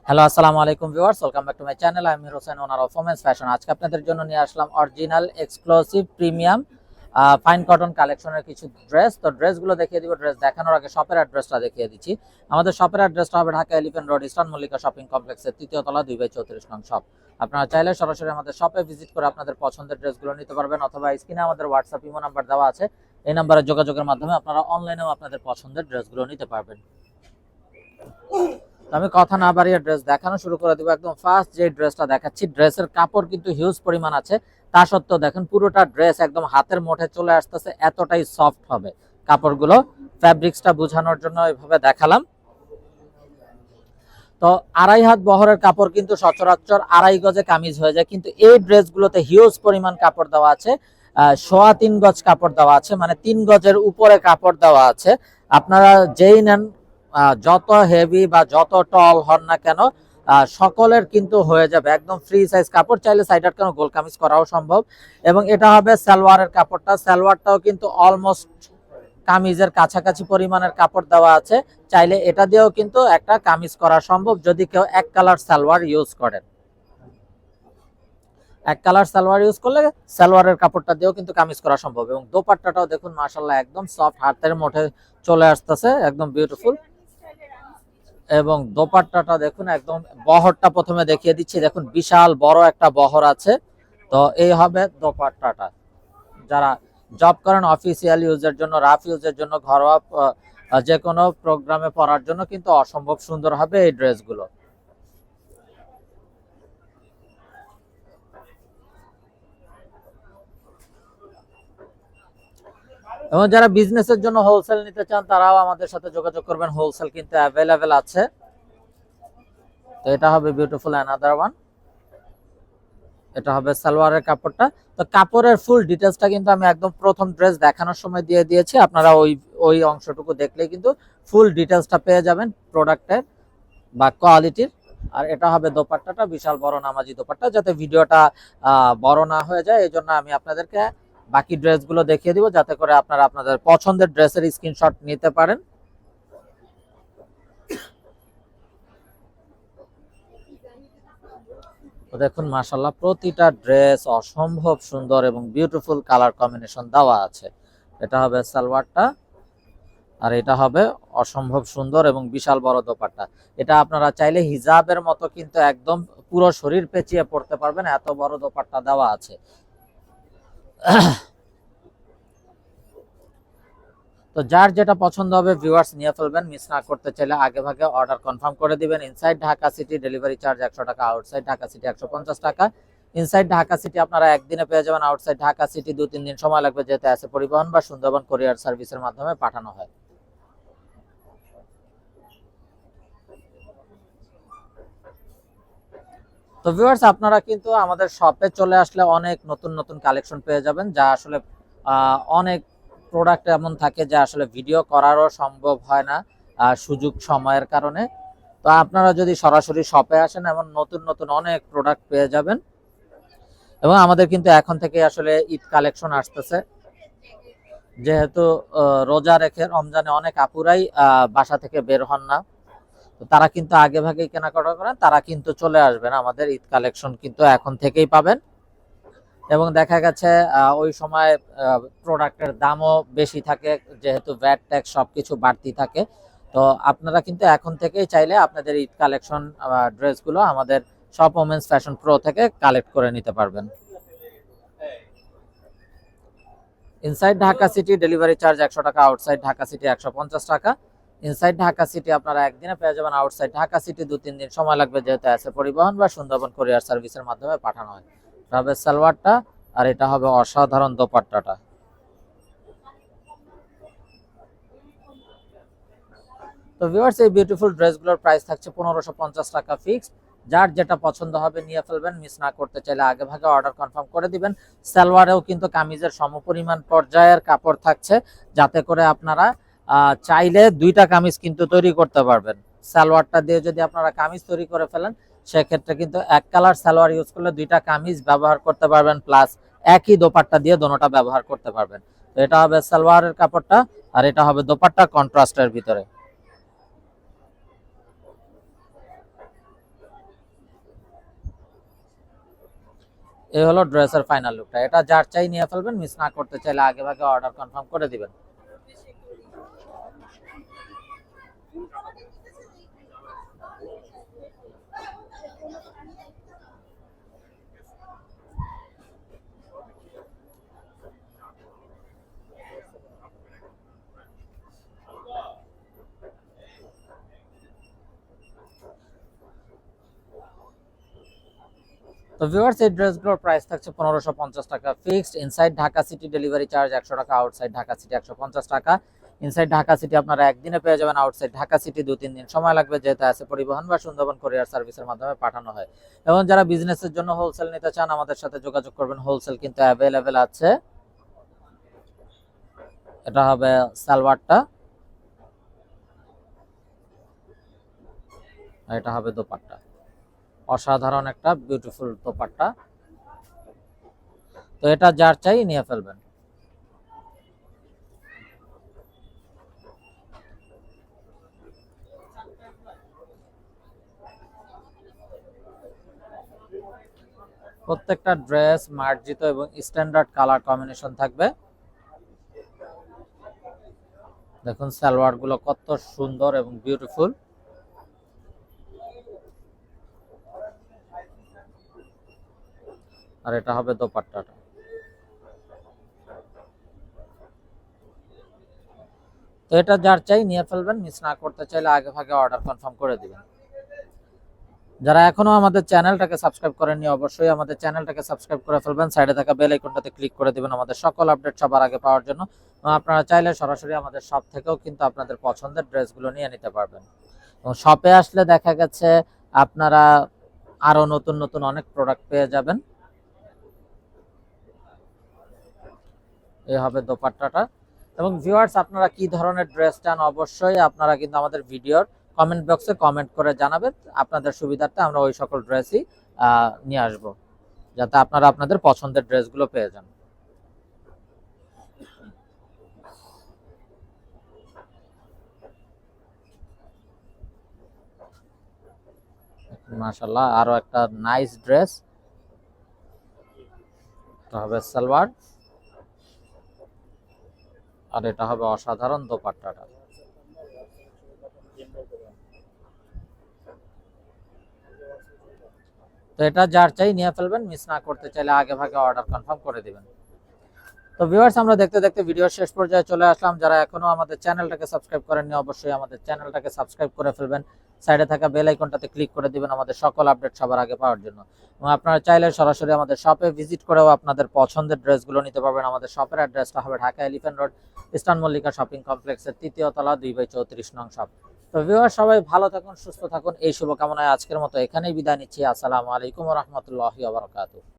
Hello, আসসালামু আলাইকুম viewers, welcome back to my channel. আমি Hossain, owner of women's fashion. আজকে আপনাদের জন্য নিয়ে আসলাম original exclusive premium fine cotton কালেকশনের কিছু ড্রেস। তো ড্রেসগুলো দেখিয়ে দিব। ড্রেস দেখানোর আগে শপের অ্যাড্রেসটা দেখিয়ে দিচ্ছি। আমাদের শপের অ্যাড্রেসটা হবে Dhaka elephant road, eastern Mallika shopping কমপ্লেক্সের ৩য় তলা ২/34 নং শপ। আপনারা চাইলে সরাসরি আমাদের শপে ভিজিট করে আপনাদের পছন্দের ড্রেসগুলো নিতে পারবেন, অথবা স্ক্রিনে আমাদের হোয়াটসঅ্যাপ ইমো নাম্বার দেওয়া আছে। এই নাম্বারে যোগাযোগের মাধ্যমে আপনারা অনলাইনেও আপনাদের পছন্দের ড্রেসগুলো নিতে পারবেন। আমি কথা না বাড়িয়ে ড্রেস দেখানো শুরু করে দিব। একদম ফার্স্ট যে ড্রেসটা দেখাচ্ছি, ড্রেসের কাপড় কিন্তু হিউজ পরিমাণ আছে। তা সত্ত্বেও দেখেন পুরোটা ড্রেস একদম হাতের মুঠে চলে আসতেছে, এতটাই সফট হবে কাপড়গুলো। ফ্যাব্রিক্সটা বোঝানোর জন্য এইভাবে দেখালাম। তো 2.5 হাত বহরের কাপড় কিন্তু সচরাচর 2.5 গজে কামিজ হয়ে যায়, কিন্তু এই ড্রেসগুলোতে হিউজ পরিমাণ কাপড় দেওয়া আছে। 3.25 গজ কাপড় দেওয়া আছে, মানে 3 গজের উপরে কাপড় দেওয়া আছে। আপনারা যেই নেন, যত হেভি বা যত টল হন না কেন, সকলের কিন্তু হয়ে যাবে। একদম ফ্রি সাইজ কাপড়, চাইলে সাইড আট কেন গোল কামিজ করাও সম্ভব। এবং এটা হবে সালোয়ারের কাপড়টা। সালোয়ারটাও কিন্তু অলমোস্ট কামিজের কাছাকাছি পরিমাণের কাপড় দেওয়া আছে। চাইলে এটা দিয়েও কিন্তু একটা কামিজ করা সম্ভব, যদি কেউ এক কালার সালোয়ার ইউজ করেন। এক কালার সালোয়ার ইউজ করলে সালোয়ারের কাপড়টা দিয়েও কিন্তু কামিজ করা সম্ভব। এবং দোপাট্টাটাও দেখুন, মাশাআল্লাহ, একদম সফট, হাতের মুঠে চলে আসতেছে, একদম বিউটিফুল। এবং দোপাট্টাটা দেখুন, একদম বহরটা প্রথমে দেখিয়ে দিচ্ছি। দেখুন বিশাল বড় একটা বহর আছে। তো এই হবে দোপাট্টাটা। যারা জব করেন, অফিসিয়াল ইউজের জন্য, রাফ ইউজের জন্য, ঘরোয়া যে কোনো প্রোগ্রামে পরার জন্য কিন্তু অসম্ভব সুন্দর হবে এই ড্রেসগুলো। এবং যারা বিজনেসের জন্য হোলসেল নিতে চান, তারাও আমাদের সাথে যোগাযোগ করবেন। হোলসেল কিন্তু অ্যাভেলেবেল আছে। তো এটা হবে বিউটিফুল অ্যানাদার ওয়ান। এটা হবে সালোয়ারের কাপড়টা। তো কাপড়ের ফুল ডিটেলসটা কিন্তু আমি একদম প্রথম ড্রেস দেখানোর সময় দিয়ে দিয়েছি। আপনারা ওই অংশটুকু দেখলেই কিন্তু ফুল ডিটেলসটা পেয়ে যাবেন প্রোডাক্টের বা কোয়ালিটির। আর এটা হবে দোপাট্টাটা, বিশাল বড় নামাজি দোপাট্টা। যাতে ভিডিওটা বড় না হয়ে যায়, এই জন্য আমি আপনাদেরকে বাকি ড্রেসগুলো দেখিয়ে দিব, যাতে করে আপনারা আপনাদের পছন্দের ড্রেসের স্ক্রিনশট নিতে পারেন। তো দেখুন, মাশাআল্লাহ, প্রতিটা ড্রেস অসম্ভব সুন্দর এবং বিউটিফুল কালার কম্বিনেশন দেওয়া আছে। এটা হবে সালোয়ারটা, আর এটা হবে অসম্ভব সুন্দর এবং বিশাল বড় দোপাট্টা। এটা আপনারা চাইলে হিজাবের মতো কিন্তু একদম পুরো শরীর পেঁচিয়ে পড়তে পারবেন, এত বড় দোপাট্টা দেওয়া আছে। তো যার যেটা পছন্দ হবে ভিউয়ার্স নিয়ে ফেলবেন। মিস না করতে চাইলে আগে ভাগে অর্ডার কনফার্ম করে দিবেন। Inside Dhaka city delivery charge 100 টাকা, আউটসাইড ঢাকা সিটি 150 টাকা। ইনসাইড ঢাকা সিটি আপনারা একদিনে পেয়ে যাবেন, আউটসাইড ঢাকা সিটি 2-3 দিন সময় লাগবে, যেতে আছে পরিবহন বা সুন্দরবন কোরিয়ার সার্ভিসের মাধ্যমে পাঠানো হয়। তো ভিউয়ার্স, আপনারা কিন্তু আমাদের শপে চলে আসলে অনেক নতুন নতুন কালেকশন পেয়ে যাবেন, যা আসলে অনেক প্রোডাক্ট এমন থাকে যা আসলে ভিডিও করারও সম্ভব হয় না সুযোগ সময়ের কারণে। তো আপনারা যদি সরাসরি শপে আসেন, এমন নতুন নতুন অনেক প্রোডাক্ট পেয়ে যাবেন। এবং আমাদের কিন্তু এখন থেকে আসলে ঈদ কালেকশন আসতেছে, যেহেতু রোজা রেখে রমজানে অনেক আপুরাই বাসা থেকে বের হন না। তো তারা কিন্তু আগে ভাগেই কেনাকাটা করেন, তারা কিন্তু চলে আসবেন। আমাদের ঈদ কালেকশন কিন্তু এখন থেকেই পাবেন। এবং দেখা গেছে ওই সময় প্রোডাক্টের দামও বেশি থাকে, যেহেতু ভ্যাট ট্যাক্স সবকিছু বাড়তি থাকে। তো আপনারা কিন্তু এখন থেকেই চাইলে আপনাদের ঈদ কালেকশন ড্রেসগুলো আমাদের শপ ওমেন্স ফ্যাশন প্রো থেকে কালেক্ট করে নিতে পারবেন। Inside Dhaka city delivery charge 100 টাকা, আউটসাইড ঢাকা সিটি 150 টাকা। ইনসাইড ঢাকা সিটি আপনারা একদিনে পেয়ে যাবেন, আউটসাইড ঢাকা সিটি 2-3 দিন সময় লাগবে, যেহেতু আছে পরিবহন বা সুন্দরবন কোরিয়ার সার্ভিসের মাধ্যমে পাঠানো হয়। এটা হবে সালোয়ারটা, আর এটা হবে অসাধারণ দোপাট্টাটা। তো ভিউয়ার্স, এই বিউটিফুল ড্রেসগুলোর প্রাইস থাকছে 1550 টাকা ফিক্সড। যার যেটা পছন্দ হবে নিয়ে ফেলবেন। মিস না করতে চাইলে আগে ভাগে অর্ডার কনফার্ম করে দিবেন। সালোয়ারেও কিন্তু কামিজের সমপরিমাণ পর্যায়ের কাপড় থাকছে, যাতে করে আপনারা চাইলে 2টা কামিজ কিন্তু তৈরি করতে পারবেন। সালোয়ারটা দিয়ে যদি আপনারা কামিজ তৈরি করে ফেলেন, সেক্ষেত্রে কিন্তু এক কালার সালোয়ার ইউজ করলে 2টা কামিজ ব্যবহার করতে পারবেন, প্লাস একই দোপাট্টা দিয়ে দোনোটা ব্যবহার করতে পারবেন। তো এটা হবে সালোয়ারের কাপড়টা, আর এটা হবে দোপাট্টা কন্ট্রাস্টের ভিতরে। এই হলো ড্রেসের ফাইনাল লুকটা। এটা যার চাই নিয়ে ফেলবেন, মিস না করতে চাইলে আগে ভাগে অর্ডার কনফার্ম করে দিবেন। তো ভিউয়ার্স, এই ড্রেসগুলোর প্রাইস থাকছে 1550 টাকা fixed. Inside Dhaka city delivery charge 100 টাকা, আউটসাইড ঢাকা সিটি 150 টাকা। ইনসাইড ঢাকা সিটি আপনারা একদিনে পেয়ে যাবেন, আউটসাইড ঢাকা সিটি 2-3 দিন সময় লাগবে, যেহেতু আছে পরিবহন বা সুন্দরবন কুরিয়ার সার্ভিসের মাধ্যমে পাঠানো হয়। এবং যারা বিজনেসের জন্য হোলসেল নিতে চান আমাদের সাথে যোগাযোগ করবেন, হোলসেল কিন্তু অ্যাভেলেবেল আছে। এটা হবে সালোয়ারটা, আর এটা হবে দোপাট্টা। অসাধারণ একটা বিউটিফুল দোপাট্টা। তো এটা যার চাই নিয়ে ফেলবেন। প্রত্যেকটা ড্রেস মার্জিত এবং স্ট্যান্ডার্ড কালার কম্বিনেশন থাকবে। দেখুন সালোয়ার গুলো কত সুন্দর এবং বিউটিফুল। আর এটা হবে দোপাট্টাটা। তো এটা যার চাই নিয়ে ফেলবেন, মিস না করতে চাইলে আগে ভাগে অর্ডার কনফার্ম করে দিবেন। যারা এখনো আমাদের চ্যানেলটাকে সাবস্ক্রাইব করেননি অবশ্যই আমাদের চ্যানেলটাকে সাবস্ক্রাইব করে ফেলবেন, সাইডে থাকা বেল আইকনটাতে ক্লিক করে দিবেন আমাদের সকল আপডেট সবার আগে পাওয়ার জন্য। আপনারা চাইলে সরাসরি আমাদের শপ থেকেও কিন্তু আপনাদের পছন্দের ড্রেসগুলো নিয়ে নিতে পারবেন। এবং শপে আসলে দেখা গেছে আপনারা আরো নতুন নতুন অনেক প্রোডাক্ট পেয়ে যাবেন। এই হবে দোপাট্টাটা। এবং ভিউয়ার্স, আপনারা কি ধরনের ড্রেস চান অবশ্যই আপনারা কিন্তু আমাদের ভিডিওর কমেন্ট বক্সে কমেন্ট করে জানাবেন। আপনাদের সুবিধার্থে আমরা ওই সকল ড্রেসই নিয়ে আসবো, যাতে আপনারা আপনাদের পছন্দের ড্রেসগুলো পেয়ে যান। মাশাআল্লাহ, আরো একটা নাইস ড্রেস। এটা হবে সালোয়ার, আর এটা হবে অসাধারণ দোপাট্টাটা। তো এটা যার চাই নিয়ে ফেলবেন, মিস না করতে চাইলে আগে ভাগে অর্ডার কনফার্ম করে দিবেন। তো ভিউয়ার্স, আমরা দেখতে দেখতে ভিডিওর শেষ পর্যায়ে চলে আসলাম। যারা এখনো আমাদের চ্যানেলটাকে সাবস্ক্রাইব করেননি অবশ্যই আমাদের চ্যানেলটাকে সাবস্ক্রাইব করে ফেলবেন, সাইডে থাকা বেল আইকনটাতে ক্লিক করে দিবেন আমাদের সকল আপডেট সবার আগে পাওয়ার জন্য। এবং আপনারা চাইলে সরাসরি আমাদের শপে ভিজিট করেও আপনাদের পছন্দের ড্রেসগুলো নিতে পারবেন। আমাদের শপের অ্যাড্রেসটা হবে Dhaka elephant road, eastern Mallika shopping কমপ্লেক্সের 3য় তলা 2/34 নং শপ। তো ভিউয়ার্স, সবাই ভালো থাকুন, সুস্থ থাকুন, এই শুভকামনায় আজকের মতো এখানেই বিদায় নিচ্ছি। আসসালামু আলাইকুম ওয়া রাহমাতুল্লাহি ওয়া বারাকাতুহু।